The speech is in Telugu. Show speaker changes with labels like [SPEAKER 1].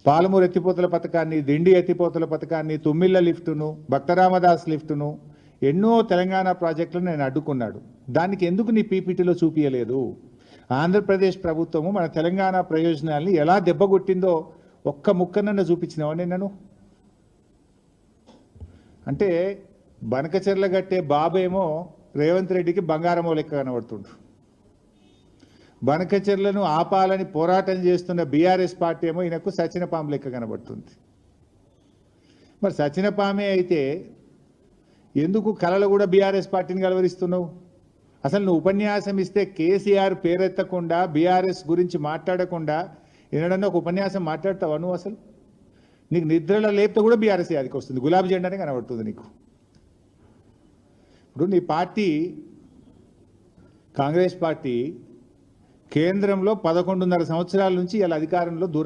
[SPEAKER 1] పాలమూరు ఎత్తిపోతల పథకాన్ని, దిండి ఎత్తిపోతల పథకాన్ని, తుమ్మిళ్ళ లిఫ్టును, భక్తరామదాస్ లిఫ్టును, ఎన్నో తెలంగాణ ప్రాజెక్టులను నేను అడ్డుకున్నాడు. దానికి ఎందుకు నీ పీపీటీలో చూపించలేదు? ఆంధ్రప్రదేశ్ ప్రభుత్వము మన తెలంగాణ ప్రయోజనాల్ని ఎలా దెబ్బగొట్టిందో ఒక్క ముక్కనన్న చూపించినావా నేను? అంటే బనకచెర్ల గట్టే బాబేమో రేవంత్ రెడ్డికి బంగారమో లెక్క కనబడుతుండు. బనకచెర్లను ఆపాలని పోరాటం చేస్తున్న బీఆర్ఎస్ పార్టీ ఏమో ఈయనకు సచినపాము లెక్క కనబడుతుంది. మరి సచినపామే అయితే ఎందుకు కళలు కూడా బీఆర్ఎస్ పార్టీని కలవరిస్తున్నావు? అసలు నువ్వు ఉపన్యాసం ఇస్తే కేసీఆర్ పేరెత్తకుండా, బీఆర్ఎస్ గురించి మాట్లాడకుండా ఏనాడన్నా ఒక ఉపన్యాసం మాట్లాడతావా నువ్వు? అసలు నీకు నిద్రలో లేపితే కూడా బీఆర్ఎస్ యాదికి వస్తుంది, గులాబీ జెండానే కనబడుతుంది నీకు. ఇప్పుడు నీ పార్టీ కాంగ్రెస్ పార్టీ కేంద్రంలో 11.5 సంవత్సరాల నుంచి ఇలా అధికారంలో దూరం